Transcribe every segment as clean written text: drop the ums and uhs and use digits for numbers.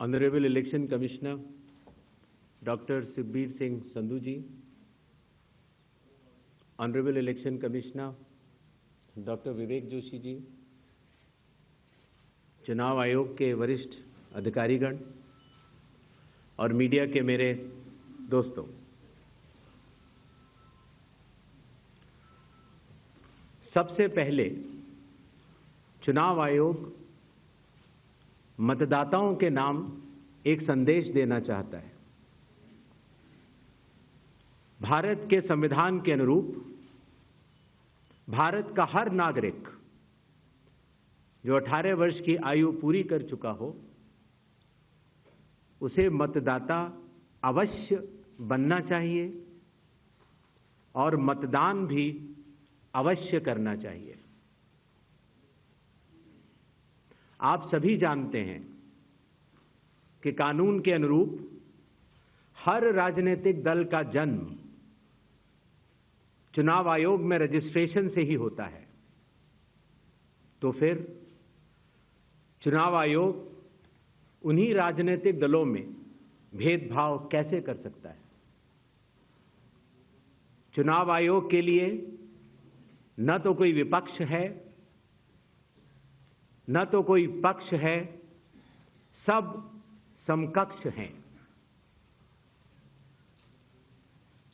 Honorable Election Commissioner Dr. Sukhbir Singh Sandhu ji, Honorable Election Commissioner Dr. Vivek Joshi जी, चुनाव आयोग के वरिष्ठ अधिकारीगण और मीडिया के मेरे दोस्तों, सबसे पहले चुनाव आयोग मतदाताओं के नाम एक संदेश देना चाहता है। भारत के संविधान के अनुरूप भारत का हर नागरिक जो 18 वर्ष की आयु पूरी कर चुका हो, उसे मतदाता अवश्य बनना चाहिए और मतदान भी अवश्य करना चाहिए। आप सभी जानते हैं कि कानून के अनुरूप हर राजनीतिक दल का जन्म चुनाव आयोग में रजिस्ट्रेशन से ही होता है। तो फिर चुनाव आयोग उन्हीं राजनीतिक दलों में भेदभाव कैसे कर सकता है? चुनाव आयोग के लिए न तो कोई विपक्ष है, न तो कोई पक्ष है, सब समकक्ष हैं।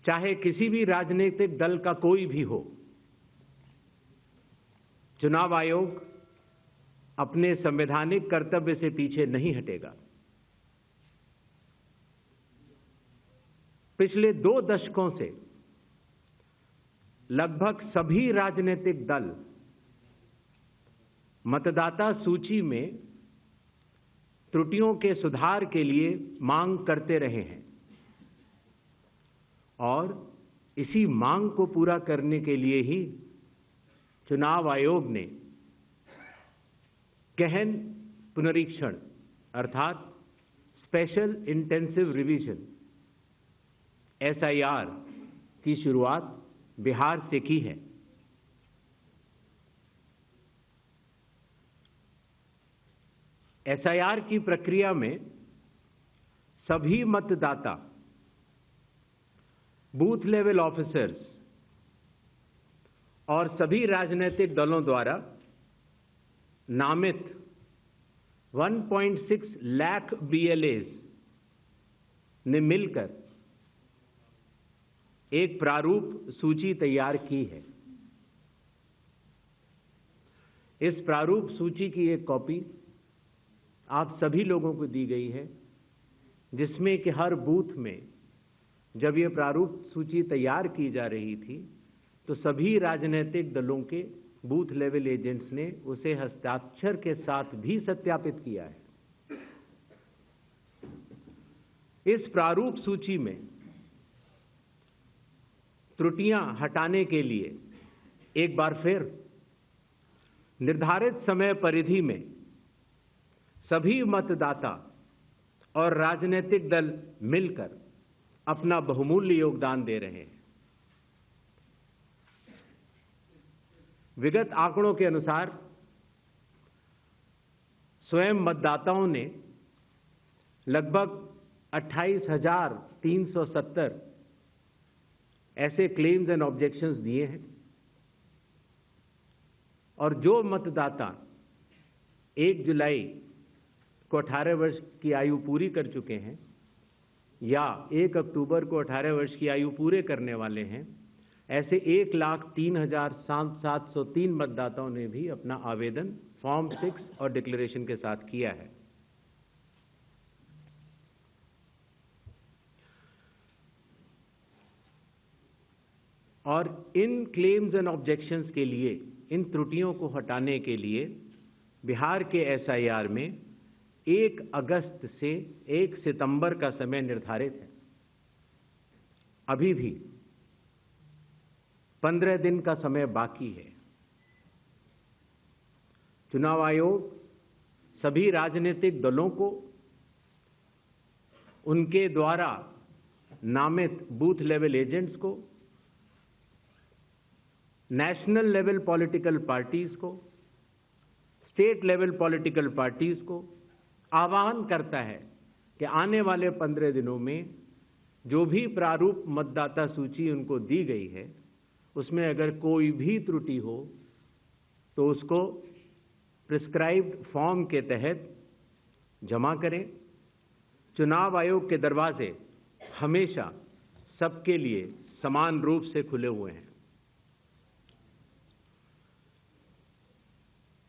चाहे किसी भी राजनीतिक दल का कोई भी हो, चुनाव आयोग अपने संवैधानिक कर्तव्य से पीछे नहीं हटेगा। पिछले 2 दशकों से लगभग सभी राजनीतिक दल मतदाता सूची में त्रुटियों के सुधार के लिए मांग करते रहे हैं और इसी मांग को पूरा करने के लिए ही चुनाव आयोग ने गहन पुनरीक्षण अर्थात स्पेशल इंटेंसिव रिवीजन SIR की शुरुआत बिहार से की है। SIR की प्रक्रिया में सभी मतदाता बूथ लेवल ऑफिसर्स और सभी राजनीतिक दलों द्वारा नामित 1.6 लाख BLAs ने मिलकर एक प्रारूप सूची तैयार की है। इस प्रारूप सूची की एक कॉपी आप सभी लोगों को दी गई है, जिसमें कि हर बूथ में जब ये प्रारूप सूची तैयार की जा रही थी तो सभी राजनीतिक दलों के बूथ लेवल एजेंट्स ने उसे हस्ताक्षर के साथ भी सत्यापित किया है। इस प्रारूप सूची में त्रुटियां हटाने के लिए एक बार फिर निर्धारित समय परिधि में सभी मतदाता और राजनीतिक दल मिलकर अपना बहुमूल्य योगदान दे रहे हैं। विगत आंकड़ों के अनुसार स्वयं मतदाताओं ने लगभग 28,370 ऐसे क्लेम्स एंड ऑब्जेक्शंस दिए हैं और जो मतदाता 1 जुलाई को 18 वर्ष की आयु पूरी कर चुके हैं या 1 अक्टूबर को 18 वर्ष की आयु पूरे करने वाले हैं, ऐसे 1,03,703 मतदाताओं ने भी अपना आवेदन फॉर्म 6 और डिक्लेरेशन के साथ किया है। और इन क्लेम्स एंड ऑब्जेक्शंस के लिए, इन त्रुटियों को हटाने के लिए बिहार के SIR में 1 अगस्त से 1 सितंबर का समय निर्धारित है। अभी भी 15 दिन का समय बाकी है। चुनाव आयोग सभी राजनीतिक दलों को उनके द्वारा नामित बूथ लेवल एजेंट्स को, नेशनल लेवल पॉलिटिकल पार्टीज को, स्टेट लेवल पॉलिटिकल पार्टीज को आह्वान करता है कि आने वाले 15 दिनों में जो भी प्रारूप मतदाता सूची उनको दी गई है उसमें अगर कोई भी त्रुटि हो तो उसको प्रिस्क्राइब्ड फॉर्म के तहत जमा करें। चुनाव आयोग के दरवाजे हमेशा सबके लिए समान रूप से खुले हुए हैं।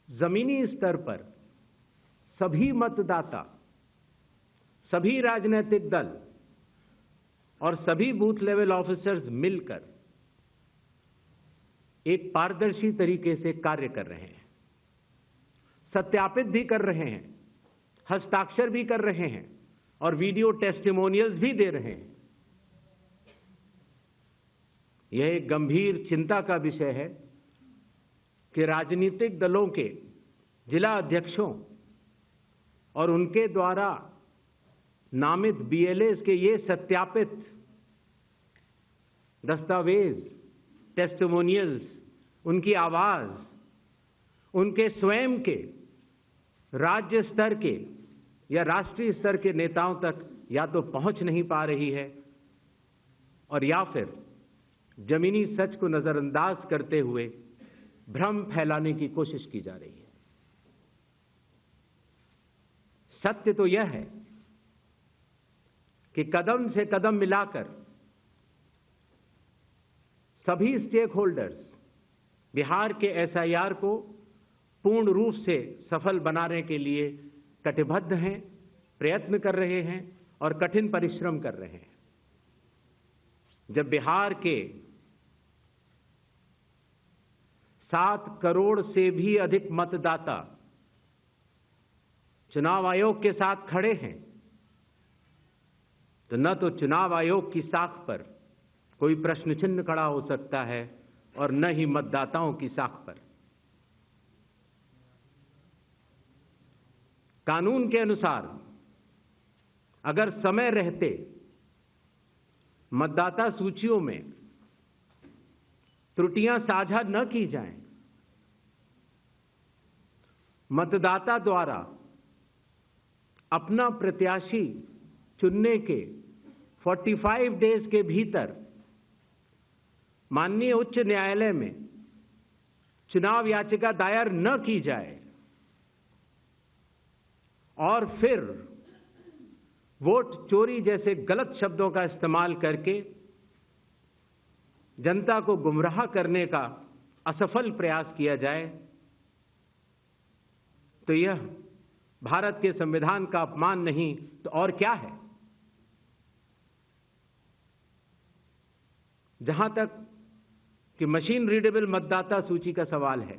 जमीनी स्तर पर सभी मतदाता, सभी राजनीतिक दल और सभी बूथ लेवल ऑफिसर्स मिलकर एक पारदर्शी तरीके से कार्य कर रहे हैं, सत्यापित भी कर रहे हैं, हस्ताक्षर भी कर रहे हैं और वीडियो टेस्टिमोनियल्स भी दे रहे हैं। यह एक गंभीर चिंता का विषय है कि राजनीतिक दलों के जिला अध्यक्षों और उनके द्वारा नामित बीएलएस के ये सत्यापित दस्तावेज, टेस्टिमोनियल्स, उनकी आवाज, उनके स्वयं के राज्य स्तर के या राष्ट्रीय स्तर के नेताओं तक या तो पहुंच नहीं पा रही है और या फिर जमीनी सच को नजरअंदाज करते हुए भ्रम फैलाने की कोशिश की जा रही है। सत्य तो यह है कि कदम से कदम मिलाकर सभी स्टेक होल्डर्स बिहार के एसआईआर को पूर्ण रूप से सफल बनाने के लिए कटिबद्ध हैं, प्रयत्न कर रहे हैं और कठिन परिश्रम कर रहे हैं। जब बिहार के 7 करोड़ से भी अधिक मतदाता चुनाव आयोग के साथ खड़े हैं तो न तो चुनाव आयोग की साख पर कोई प्रश्न चिन्ह खड़ा हो सकता है और न ही मतदाताओं की साख पर। कानून के अनुसार अगर समय रहते मतदाता सूचियों में त्रुटियां साझा न की जाएं, मतदाता द्वारा अपना प्रत्याशी चुनने के 45 डेज के भीतर माननीय उच्च न्यायालय में चुनाव याचिका दायर न की जाए और फिर वोट चोरी जैसे गलत शब्दों का इस्तेमाल करके जनता को गुमराह करने का असफल प्रयास किया जाए तो यह भारत के संविधान का अपमान नहीं तो और क्या है। जहां तक कि मशीन रीडेबल मतदाता सूची का सवाल है,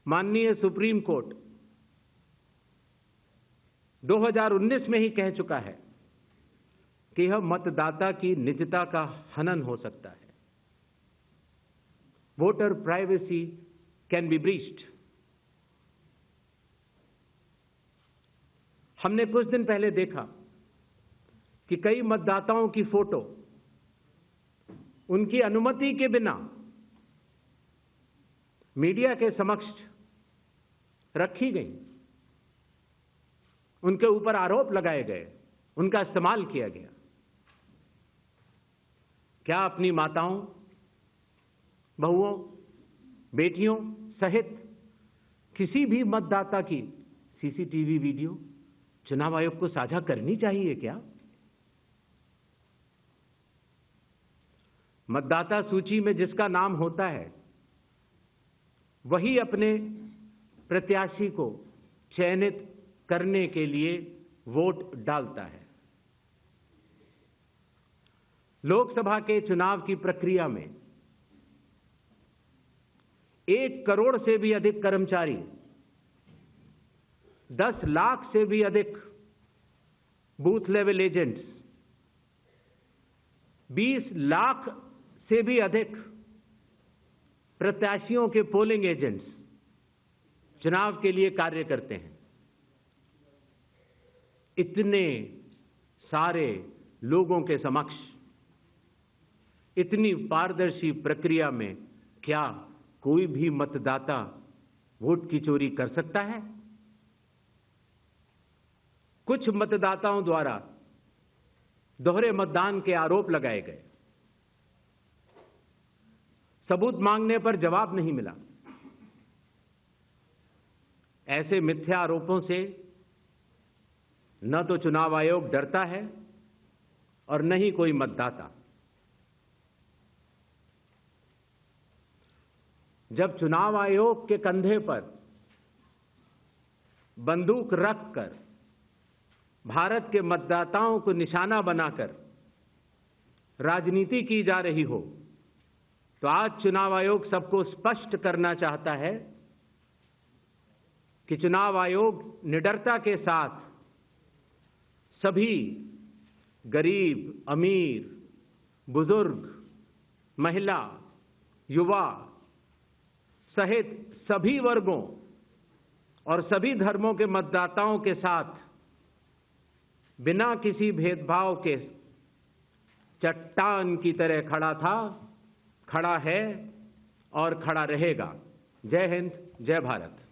माननीय सुप्रीम कोर्ट 2019 में ही कह चुका है कि यह मतदाता की निजता का हनन हो सकता है। Voter privacy can be breached. हमने कुछ दिन पहले देखा कि कई मतदाताओं की फोटो उनकी अनुमति के बिना मीडिया के समक्ष रखी गई, उनके ऊपर आरोप लगाए गए, उनका इस्तेमाल किया गया। क्या अपनी माताओं, बहुओं, बेटियों सहित किसी भी मतदाता की सीसीटीवी वीडियो चुनाव आयोग को साझा करनी चाहिए क्या? मतदाता सूची में जिसका नाम होता है वही अपने प्रत्याशी को चयनित करने के लिए वोट डालता है। लोकसभा के चुनाव की प्रक्रिया में 1 करोड़ से भी अधिक कर्मचारी, 10 लाख से भी अधिक बूथ लेवल एजेंट्स, 20 लाख से भी अधिक प्रत्याशियों के पोलिंग एजेंट्स चुनाव के लिए कार्य करते हैं। इतने सारे लोगों के समक्ष इतनी पारदर्शी प्रक्रिया में क्या कोई भी मतदाता वोट की चोरी कर सकता है? कुछ मतदाताओं द्वारा दोहरे मतदान के आरोप लगाए गए। सबूत मांगने पर जवाब नहीं मिला। ऐसे मिथ्या आरोपों से न तो चुनाव आयोग डरता है और न ही कोई मतदाता। जब चुनाव आयोग के कंधे पर बंदूक रखकर भारत के मतदाताओं को निशाना बनाकर राजनीति की जा रही हो, तो आज चुनाव आयोग सबको स्पष्ट करना चाहता है कि चुनाव आयोग निडरता के साथ सभी गरीब, अमीर, बुजुर्ग, महिला, युवा सहित सभी वर्गों और सभी धर्मों के मतदाताओं के साथ बिना किसी भेदभाव के चट्टान की तरह खड़ा था, खड़ा है और खड़ा रहेगा। जय हिंद, जय भारत।